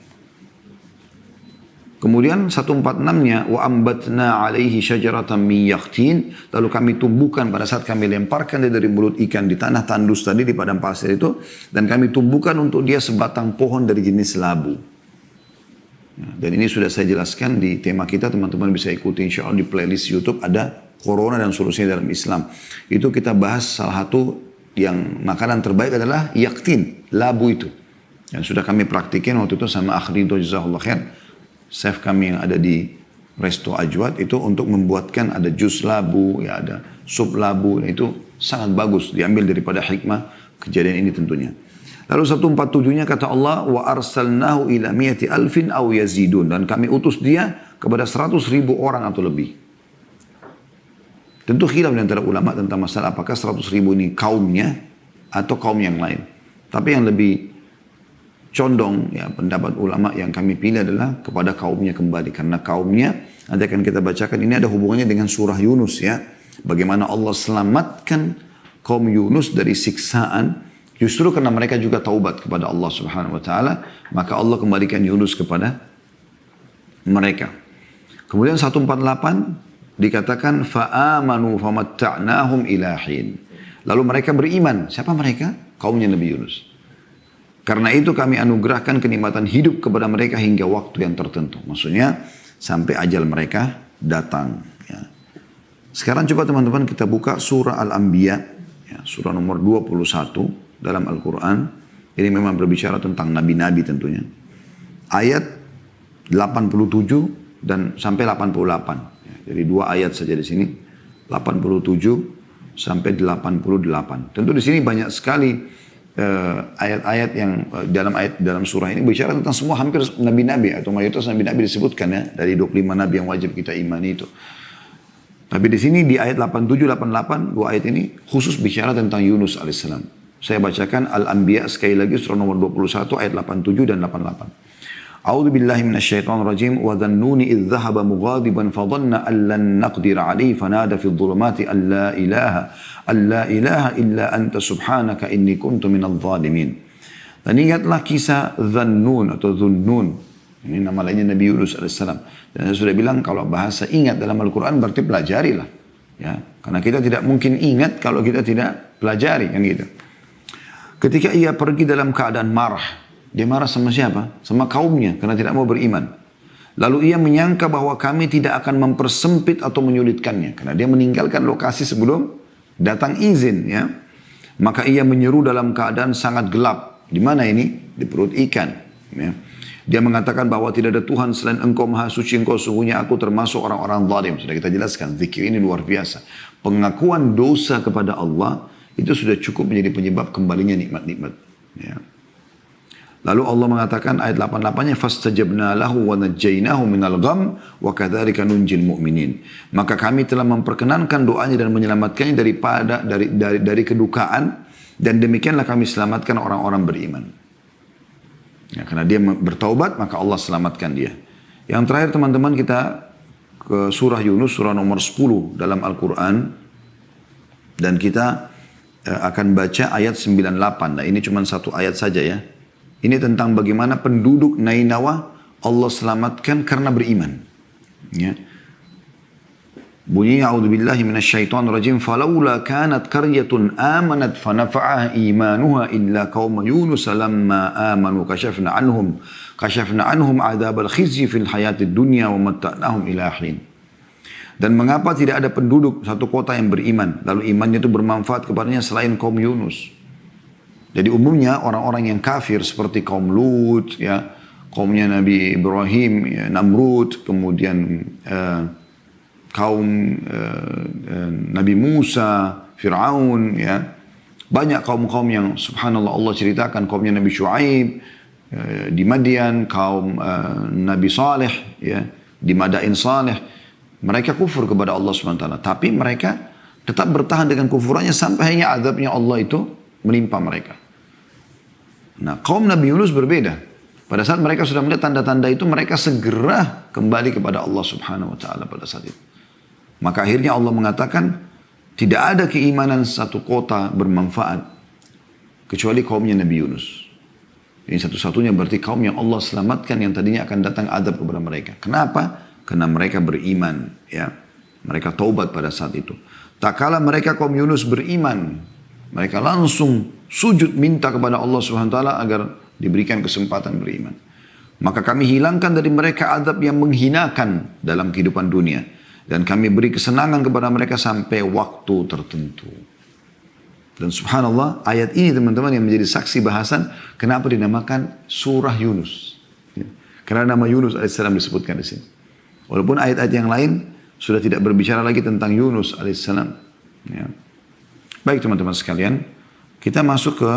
Kemudian 146-nya wa ambatna alaihi syajaratan min yaqtin, lalu kami tumbuhkan pada saat kami lemparkan dia dari mulut ikan di tanah tandus tadi di padang pasir itu, dan kami tumbuhkan untuk dia sebatang pohon dari jenis labu. Dan ini sudah saya jelaskan di tema kita, teman-teman bisa ikuti insyaallah di playlist YouTube ada Corona dan solusinya dalam Islam. Itu kita bahas salah satu yang makanan terbaik adalah yaqtin, labu itu. Yang sudah kami praktikin waktu itu sama Akhrido jazakallahu khair. Chef kami yang ada di Resto Ajwad itu untuk membuatkan ada jus labu, ya ada sup labu, dan itu sangat bagus diambil daripada hikmah kejadian ini tentunya. Lalu 147-nya kata Allah wa arsalnahu ila mi'ati alfin aw yazidun, dan kami utus dia kepada 100.000 orang atau lebih. Tentu khilaf di antara ulama tentang masalah apakah 100.000 ini kaumnya atau kaum yang lain. Tapi yang lebih condong ya pendapat ulama yang kami pilih adalah kepada kaumnya kembali, karena kaumnya nanti akan kita bacakan ini ada hubungannya dengan surah Yunus ya, bagaimana Allah selamatkan kaum Yunus dari siksaan justru karena mereka juga taubat kepada Allah Subhanahu wa taala, maka Allah kembalikan Yunus kepada mereka. Kemudian 148 dikatakan fa'amanu famatta'nahum ila hin, lalu mereka beriman. Siapa mereka? Kaumnya Nabi Yunus. Karena itu kami anugerahkan kenikmatan hidup kepada mereka hingga waktu yang tertentu. Maksudnya sampai ajal mereka datang. Ya. Sekarang coba teman-teman kita buka surah Al-Anbiya. Ya, surah nomor 21 dalam Al-Quran. Ini memang berbicara tentang nabi-nabi tentunya. Ayat 87 dan sampai 88. Ya, jadi 2 ayat saja di sini. 87 sampai 88. Tentu di sini banyak sekali ayat-ayat yang dalam surah ini bicara tentang semua hampir nabi-nabi atau mayoritas nabi-nabi disebutkan ya, dari 25 nabi yang wajib kita imani itu. Tapi di sini di ayat 87 88 dua ayat ini khusus bicara tentang Yunus alaihissalam. Saya bacakan Al-Anbiya sekali lagi surah nomor 21 ayat 87 dan 88. A'udzu billahi minasyaitonir rajim wa dhannuni idh dhahaba mughadiban fa dhanna an lan naqdir alayhi fanada fi dhulumati an la ilaha illa anta subhanaka inni kuntu minadh dhalimin. Dan ingatlah kisah Dhannun atau Dhunnun. Ini nama lainnya Nabi Yunus alaihissalam. Dan saya sudah bilang kalau bahasa ingat dalam Al-Quran berarti pelajarilah. Ya, karena kita tidak mungkin ingat kalau kita tidak pelajari kan gitu. Ketika ia pergi dalam keadaan marah. Dia marah sama siapa? Sama kaumnya karena tidak mau beriman. Lalu ia menyangka bahwa kami tidak akan mempersempit atau menyulitkannya. Karena dia meninggalkan lokasi sebelum datang izin. Ya. Maka ia menyeru dalam keadaan sangat gelap. Di mana ini? Di perut ikan. Ya. Dia mengatakan bahwa tidak ada Tuhan selain engkau maha suci, engkau sungguhnya aku termasuk orang-orang zalim. Sudah kita jelaskan, zikir ini luar biasa. Pengakuan dosa kepada Allah itu sudah cukup menjadi penyebab kembalinya nikmat-nikmat. Ya. Lalu Allah mengatakan ayat 88-nya fastajabna lahu wa najjaynahu minal gham wa kadzalika nunjil mu'minin. Maka kami telah memperkenankan doanya dan menyelamatkannya dari kedukaan dan demikianlah kami selamatkan orang-orang beriman. Ya, karena dia bertaubat maka Allah selamatkan dia. Yang terakhir teman-teman kita ke surah Yunus surah nomor 10 dalam Al-Quran dan kita akan baca ayat 98. Nah ini cuma satu ayat saja ya. Ini tentang bagaimana penduduk Nainawa Allah selamatkan karena beriman. Ya. Bunyi a'udzubillahi minasyaitonirrajim falaula kanat qaryatun amanat fanafa'aha imanuha illa qauma yunus lamma amanu kashafna anhum adzabal khizyi fil hayatid dunya wa matta'nahum ila hin. Dan mengapa tidak ada penduduk satu kota yang beriman lalu imannya itu bermanfaat kepadanya selain kaum Yunus. Jadi umumnya orang-orang yang kafir seperti kaum Lut ya, kaumnya Nabi Ibrahim, ya, Namrud, kemudian kaum Nabi Musa, Fir'aun, ya. Banyak kaum-kaum yang subhanallah Allah ceritakan kaumnya Nabi Shu'aib, di Madian, kaum Nabi Saleh, ya, di Madain Saleh. Mereka kufur kepada Allah SWT. Tapi mereka tetap bertahan dengan kufurannya sampai hanya azabnya Allah itu menimpa mereka. Nah kaum Nabi Yunus berbeda. Pada saat mereka sudah melihat tanda-tanda itu, mereka segera kembali kepada Allah Subhanahu Wa Taala pada saat itu. Maka akhirnya Allah mengatakan, tidak ada keimanan satu kota bermanfaat kecuali kaumnya Nabi Yunus. Ini satu-satunya berarti kaum yang Allah selamatkan yang tadinya akan datang azab kepada mereka. Kenapa? Karena mereka beriman, ya. Mereka taubat pada saat itu. Tak kala mereka kaum Yunus beriman, mereka langsung sujud minta kepada Allah Subhanahu Wa Taala agar diberikan kesempatan beriman. Maka kami hilangkan dari mereka azab yang menghinakan dalam kehidupan dunia. Dan kami beri kesenangan kepada mereka sampai waktu tertentu. Dan subhanallah ayat ini teman-teman yang menjadi saksi bahasan kenapa dinamakan surah Yunus. Karena nama Yunus alaihissalam disebutkan di sini. Walaupun ayat-ayat yang lain sudah tidak berbicara lagi tentang Yunus alaihissalam. Ya. Baik teman-teman sekalian, kita masuk ke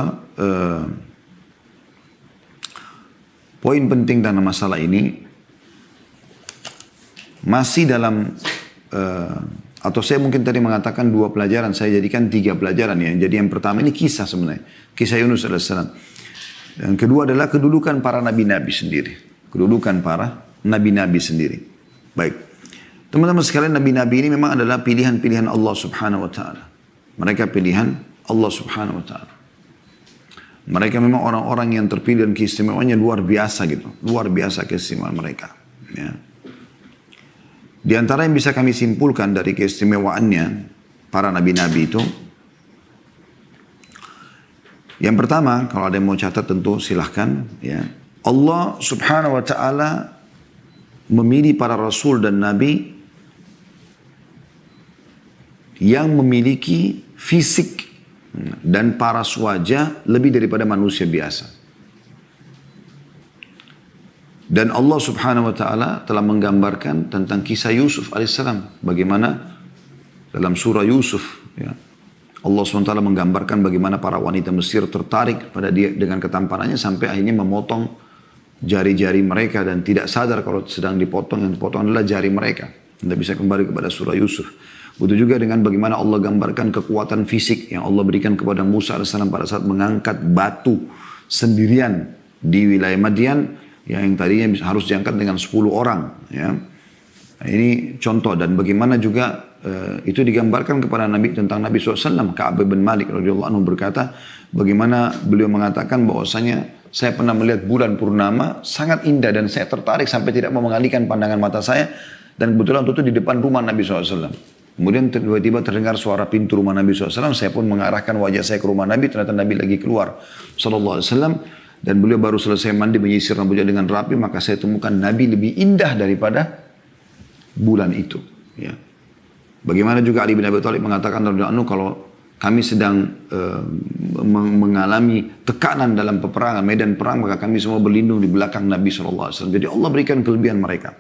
poin penting dalam masalah ini. Masih dalam atau saya mungkin tadi mengatakan 2 pelajaran, saya jadikan 3 pelajaran ya. Jadi yang pertama ini kisah sebenarnya, kisah Yunus alaihissalam. Yang kedua adalah kedudukan para nabi-nabi sendiri, kedudukan para nabi-nabi sendiri. Baik, teman-teman sekalian, nabi-nabi ini memang adalah pilihan-pilihan Allah Subhanahu Wa Taala. Mereka pilihan Allah Subhanahu Wa Taala. Mereka memang orang-orang yang terpilih dan keistimewaannya luar biasa gitu, luar biasa keistimewaan mereka. Ya. Di antara yang bisa kami simpulkan dari keistimewaannya para nabi-nabi itu, yang pertama, kalau ada yang mau catat tentu silahkan. Ya. Allah Subhanahu Wa Taala memilih para rasul dan nabi yang memiliki fisik dan paras wajah lebih daripada manusia biasa. Dan Allah Subhanahu Wa Taala telah menggambarkan tentang kisah Yusuf alaihissalam. Bagaimana dalam surah Yusuf, ya, Allah SWT menggambarkan bagaimana para wanita Mesir tertarik pada dia dengan ketampanannya sampai akhirnya memotong jari-jari mereka dan tidak sadar kalau sedang dipotong, yang dipotong adalah jari mereka. Anda bisa kembali kepada surah Yusuf. Begitu juga dengan bagaimana Allah gambarkan kekuatan fisik yang Allah berikan kepada Musa AS pada saat mengangkat batu sendirian di wilayah Madian yang tadinya harus diangkat dengan 10 orang. Ya. Nah, ini contoh, dan bagaimana juga itu digambarkan kepada Nabi tentang Nabi SAW. Ka'ab bin Malik radhiyallahu anhu berkata, bagaimana beliau mengatakan bahwasanya saya pernah melihat bulan purnama sangat indah dan saya tertarik sampai tidak mau mengalihkan pandangan mata saya, dan kebetulan itu di depan rumah Nabi SAW. Kemudian tiba-tiba terdengar suara pintu rumah Nabi SAW. Saya pun mengarahkan wajah saya ke rumah Nabi. Ternyata Nabi lagi keluar SAW. Dan beliau baru selesai mandi, menyisir rambutnya dengan rapi. Maka saya temukan Nabi lebih indah daripada bulan itu. Ya. Bagaimana juga Ali bin Abi Thalib mengatakan, kalau kami sedang mengalami tekanan dalam peperangan, medan perang, maka kami semua berlindung di belakang Nabi SAW. Jadi Allah berikan kelebihan mereka.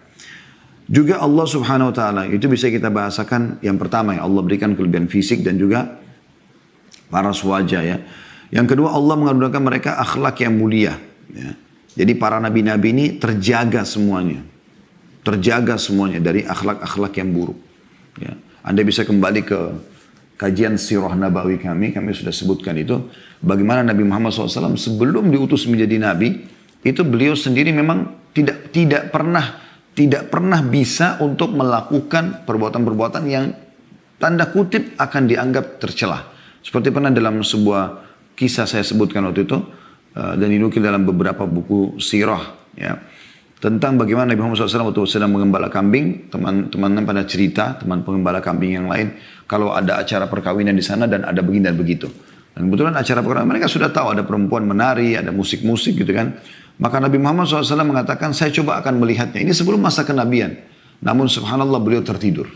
Juga Allah Subhanahu wa taala, itu bisa kita bahasakan yang pertama ya, Allah berikan kelebihan fisik dan juga paras wajah ya. Yang kedua, Allah mengaruniakan mereka akhlak yang mulia ya. Jadi para nabi-nabi ini terjaga semuanya. Terjaga semuanya dari akhlak-akhlak yang buruk ya. Anda bisa kembali ke kajian sirah nabawi kami sudah sebutkan itu. Bagaimana Nabi Muhammad SAW sebelum diutus menjadi nabi, itu beliau sendiri memang tidak pernah bisa untuk melakukan perbuatan-perbuatan yang tanda kutip akan dianggap tercela. Seperti pernah dalam sebuah kisah saya sebutkan waktu itu, dan dinukil dalam beberapa buku sirah ya, tentang bagaimana Nabi Muhammad SAW waktu sedang mengembala kambing. Teman-teman pada cerita, teman pengembala kambing yang lain, kalau ada acara perkawinan di sana dan ada begini dan begitu. Dan kebetulan acara perkawinan mereka sudah tahu ada perempuan menari, ada musik-musik gitu kan. Maka Nabi Muhammad SAW mengatakan, saya coba akan melihatnya. Ini sebelum masa kenabian. Namun subhanallah beliau tertidur.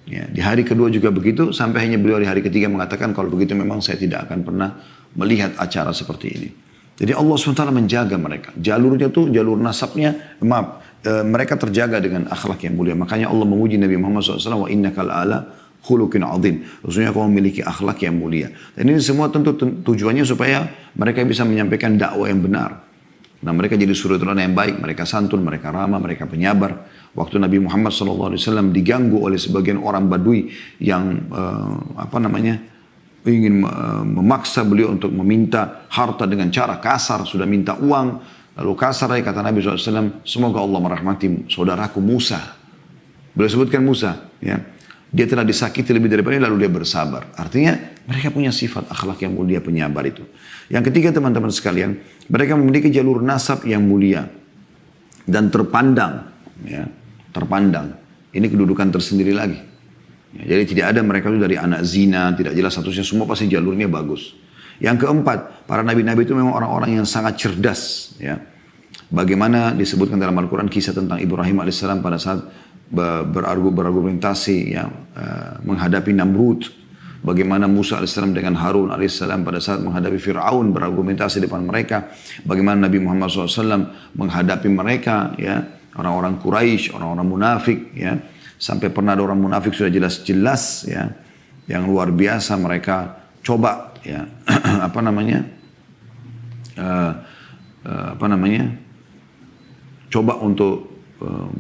Ya, di hari kedua juga begitu, sampai hanya beliau di hari ketiga mengatakan, kalau begitu memang saya tidak akan pernah melihat acara seperti ini. Jadi Allah SWT menjaga mereka. Jalurnya tuh, jalur nasabnya, mereka terjaga dengan akhlak yang mulia. Makanya Allah memuji Nabi Muhammad SAW, wa innaka la'ala khuluqin azim. Maksudnya kau memiliki akhlak yang mulia. Dan ini semua tentu tujuannya supaya mereka bisa menyampaikan dakwah yang benar. Nah, mereka jadi suri teladan yang baik, mereka santun, mereka ramah, mereka penyabar. Waktu Nabi Muhammad SAW diganggu oleh sebagian orang Badui yang ingin memaksa beliau untuk meminta harta dengan cara kasar, sudah minta uang, lalu kasar, kata Nabi SAW, semoga Allah merahmati saudaraku Musa. Beliau sebutkan Musa, ya. Dia telah disakiti lebih daripada ini, lalu dia bersabar. Artinya mereka punya sifat akhlak yang mulia, penyabar itu. Yang ketiga teman-teman sekalian, mereka memiliki jalur nasab yang mulia dan terpandang. Ya, terpandang. Ini kedudukan tersendiri lagi. Ya, jadi tidak ada mereka itu dari anak zina, tidak jelas statusnya, semua pasti jalurnya bagus. Yang keempat, para nabi-nabi itu memang orang-orang yang sangat cerdas. Ya. Bagaimana disebutkan dalam Al-Quran kisah tentang Ibrahim AS pada saat berargumentasi ya, menghadapi Namrud. Bagaimana Musa AS dengan Harun AS pada saat menghadapi Fir'aun berargumentasi depan mereka. Bagaimana Nabi Muhammad SAW menghadapi mereka, ya, orang-orang Quraisy, orang-orang munafik. Ya. Sampai pernah ada orang munafik sudah jelas-jelas ya, yang luar biasa mereka coba ya, coba untuk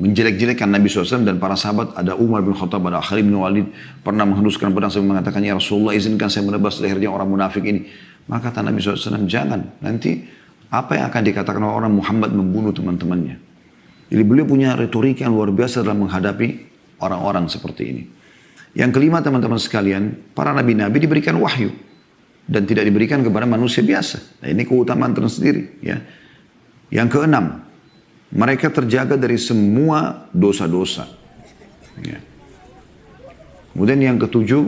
menjelek-jelekkan Nabi SAW dan para sahabat. Ada Umar bin Khattab, ada Khalid bin Walid pernah menghunuskan pedang sambil mengatakan, ya Rasulullah izinkan saya menebas lehernya orang munafik ini. Maka kata Nabi SAW, jangan, nanti apa yang akan dikatakan orang Muhammad membunuh teman-temannya. Jadi beliau punya retorika yang luar biasa dalam menghadapi orang-orang seperti ini. Yang kelima teman-teman sekalian, para nabi-nabi diberikan wahyu dan tidak diberikan kepada manusia biasa. Nah, ini keutamaan tersendiri ya. Yang keenam, mereka terjaga dari semua dosa-dosa. Ya. Kemudian yang ketujuh,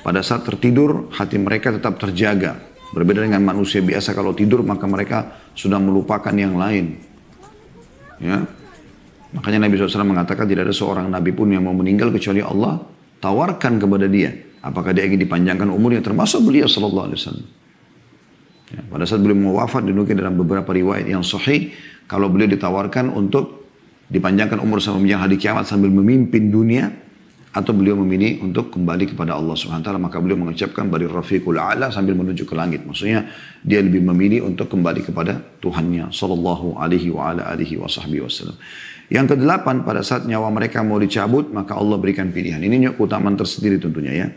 pada saat tertidur, hati mereka tetap terjaga. Berbeda dengan manusia biasa, kalau tidur maka mereka sudah melupakan yang lain. Ya. Makanya Nabi SAW mengatakan tidak ada seorang Nabi pun yang mau meninggal kecuali Allah tawarkan kepada dia. Apakah dia ingin dipanjangkan umurnya, termasuk beliau SAW. Ya. Pada saat beliau mau wafat, dinukil dalam beberapa riwayat yang sahih, kalau beliau ditawarkan untuk dipanjangkan umur sampai menjelang hari kiamat sambil memimpin dunia, atau beliau memilih untuk kembali kepada Allah Subhanahu wa taala, maka beliau mengucapkan bari rafiqul a'la sambil menuju ke langit. Maksudnya dia lebih memilih untuk kembali kepada Tuhannya sallallahu alaihi wa ala alihi wasallam. Yang kedelapan, pada saat nyawa mereka mau dicabut, maka Allah berikan pilihan. Ini keutamaan tersendiri tentunya ya.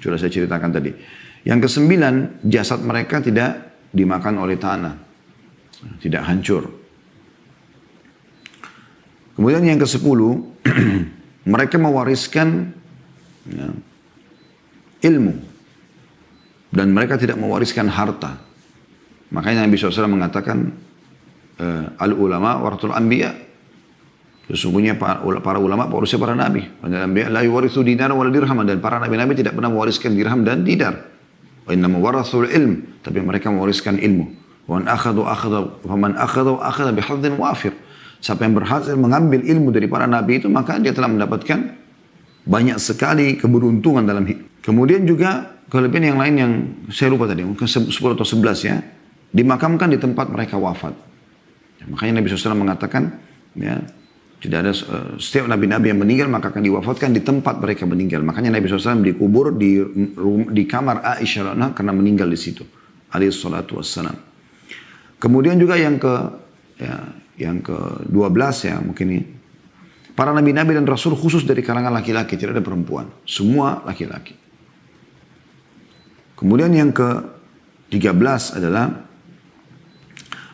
Sudah saya ceritakan tadi. Yang kesembilan, jasad mereka tidak dimakan oleh tanah, tidak hancur. Kemudian yang kesepuluh, mereka mewariskan ya, ilmu. Dan mereka tidak mewariskan harta. Makanya Nabi SAW mengatakan, al-ulama warathul anbiya. Sesungguhnya para ulama pewarisnya para nabi. Al-anbiya la yuwarithu dinar wala dirham. Dan para nabi-nabi tidak pernah mewariskan dirham dan dinar. Wa innama warathul ilm. Tapi mereka mewariskan ilmu. Wa man akhadha bihadzin wafir. Siapa yang berhasil mengambil ilmu dari para nabi itu, maka dia telah mendapatkan banyak sekali keberuntungan dalam hidup. Kemudian juga kelebihan yang lain yang saya lupa tadi, mungkin 10 atau 11 ya, dimakamkan di tempat mereka wafat. Ya, makanya Nabi SAW mengatakan, ya, tidak ada setiap nabi-nabi yang meninggal maka akan diwafatkan di tempat mereka meninggal. Makanya Nabi SAW dikubur di kamar Aisyah karena meninggal di situ. Alaihi salatu wassalam. Kemudian juga yang ke-12 ya mungkin ini. Para nabi-nabi dan rasul khusus dari kalangan laki-laki, tidak ada perempuan. Semua laki-laki. Kemudian yang ke-13 adalah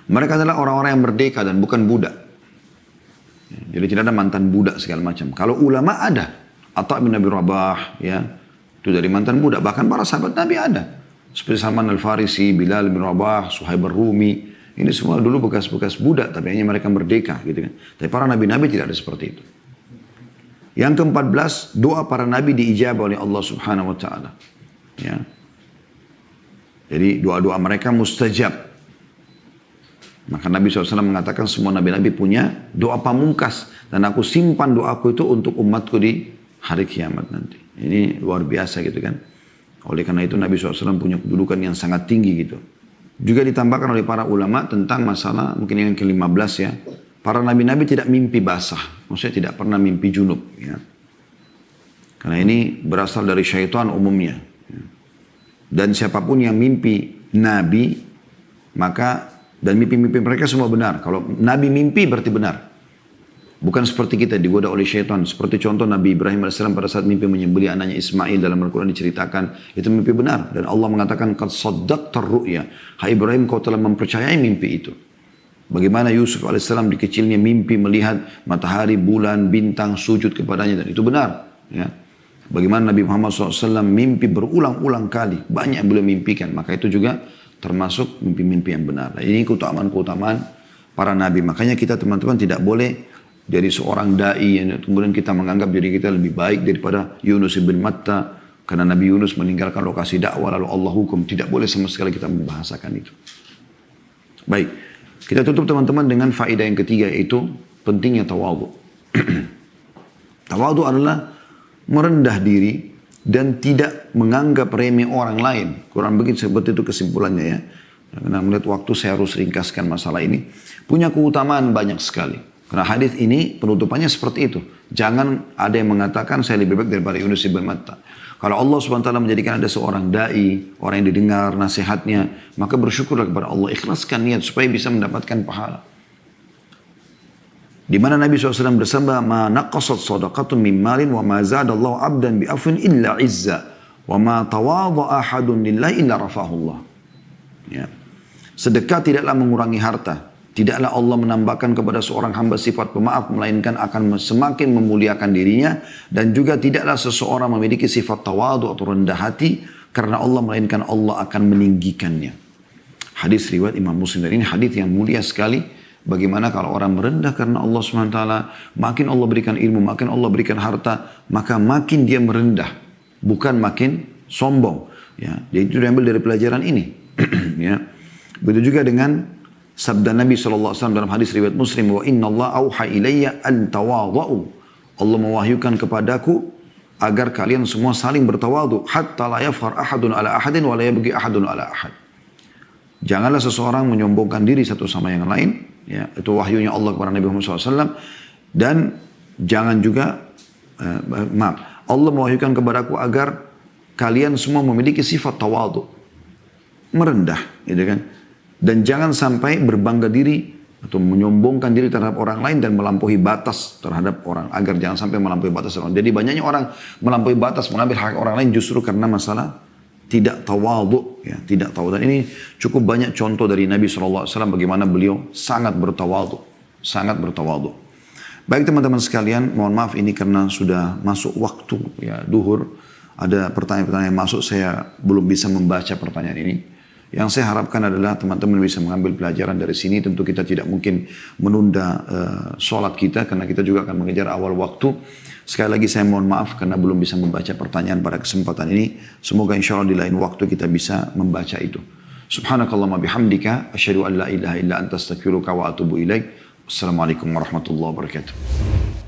mereka adalah orang-orang yang merdeka dan bukan budak. Jadi tidak ada mantan budak segala macam. Kalau ulama ada. Atha bin Abi Rabah ya, itu dari mantan budak. Bahkan para sahabat Nabi ada. Seperti Salman Al-Farisi, Bilal bin Rabah, Suhaib Ar-Rumi. Ini semua dulu bekas-bekas budak, tapi hanya mereka merdeka gitu kan. Tapi para nabi-nabi tidak ada seperti itu. Yang ke-14, doa para nabi diijabah oleh Allah Subhanahu wa taala. Ya. Jadi doa-doa mereka mustajab. Maka Nabi SAW mengatakan semua nabi-nabi punya doa pamungkas. Dan aku simpan doaku itu untuk umatku di hari kiamat nanti. Ini luar biasa gitu kan. Oleh karena itu Nabi SAW punya kedudukan yang sangat tinggi gitu. Juga ditambahkan oleh para ulama tentang masalah mungkin yang ke-15 ya. Para nabi-nabi tidak mimpi basah. Maksudnya tidak pernah mimpi junub. Ya. Karena ini berasal dari syaitan umumnya. Ya. Dan siapapun yang mimpi nabi, maka dan mimpi-mimpi mereka semua benar. Kalau nabi mimpi berarti benar. Bukan seperti kita digoda oleh syaitan. Seperti contoh Nabi Ibrahim AS pada saat mimpi menyembelih anaknya Ismail dalam Al-Quran diceritakan. Itu mimpi benar. Dan Allah mengatakan, qad saddaqta ar-ru'ya. Hai Ibrahim, kau telah mempercayai mimpi itu. Bagaimana Yusuf AS di kecilnya mimpi melihat matahari, bulan, bintang sujud kepadanya. Dan itu benar. Ya. Bagaimana Nabi Muhammad SAW mimpi berulang-ulang kali. Banyak yang beliau mimpikan. Maka itu juga termasuk mimpi-mimpi yang benar. Nah, ini keutamaan-keutamaan para nabi. Makanya kita teman-teman tidak boleh dari seorang da'i yang kemudian kita menganggap diri kita lebih baik daripada Yunus ibn Matta karena Nabi Yunus meninggalkan lokasi dakwah lalu Allah hukum. Tidak boleh sama sekali kita membahasakan itu. Baik, kita tutup teman-teman dengan faedah yang ketiga, yaitu pentingnya tawadhu. Tawadhu adalah merendah diri dan tidak menganggap remeh orang lain. Kurang begitu seperti itu kesimpulannya ya. Karena melihat waktu saya harus ringkaskan masalah ini. Punya keutamaan banyak sekali. Karena hadis ini penutupannya seperti itu. Jangan ada yang mengatakan saya lebih baik daripada Yunus ibn Matta. Kalau Allah SWT menjadikan ada seorang da'i, orang yang didengar nasihatnya, maka bersyukurlah kepada Allah. Ikhlaskan niat supaya bisa mendapatkan pahala. Di mana Nabi SAW bersabda, ma naqasat sadaqatun min malin wa ma zadallahu abdan bi afwin illa izza wa ma tawadha ahadun lillahi illa rafahullah. Ya. Sedekah tidaklah mengurangi harta. Tidaklah Allah menambahkan kepada seorang hamba sifat pemaaf, melainkan akan semakin memuliakan dirinya. Dan juga tidaklah seseorang memiliki sifat tawadu atau rendah hati, karena Allah, melainkan Allah akan meninggikannya. Hadis riwayat Imam Muslim. Dan ini hadis yang mulia sekali. Bagaimana kalau orang merendah karena Allah SWT, makin Allah berikan ilmu, makin Allah berikan harta, maka makin dia merendah. Bukan makin sombong. Ya. Jadi itu diambil dari pelajaran ini. Ya. Begitu juga dengan sabda Nabi SAW dalam hadis riwayat Muslim, wa inna Allah auha ilayya an tawadhu. Allah mewahyukan kepadaku agar kalian semua saling bertawadhu, hatta la yafkhar ahadun ala ahadin wa la yabghi ahadun ala ahad. Janganlah seseorang menyombongkan diri satu sama yang lain, ya, itu wahyunya Allah kepada Nabi Muhammad SAW. Dan jangan juga Allah mewahyukan kepadaku agar kalian semua memiliki sifat tawadhu, merendah, gitu kan? Dan jangan sampai berbangga diri atau menyombongkan diri terhadap orang lain dan melampaui batas terhadap orang, agar jangan sampai melampaui batas orang. Jadi banyaknya orang melampaui batas, mengambil hak orang lain justru karena masalah tidak tawadhu, ya, tidak tawadhu. Dan ini cukup banyak contoh dari Nabi SAW bagaimana beliau sangat bertawadhu, sangat bertawadhu. Baik teman-teman sekalian, mohon maaf ini karena sudah masuk waktu ya duhur, ada pertanyaan-pertanyaan masuk, saya belum bisa membaca pertanyaan ini. Yang saya harapkan adalah teman-teman bisa mengambil pelajaran dari sini. Tentu kita tidak mungkin menunda sholat kita karena kita juga akan mengejar awal waktu. Sekali lagi saya mohon maaf karena belum bisa membaca pertanyaan pada kesempatan ini. Semoga insya Allah di lain waktu kita bisa membaca itu. Subhanakallahumma bihamdika asyhadu an la ilaha illa anta astaghfiruka wa atubu ilaik. Wassalamualaikum warahmatullahi wabarakatuh.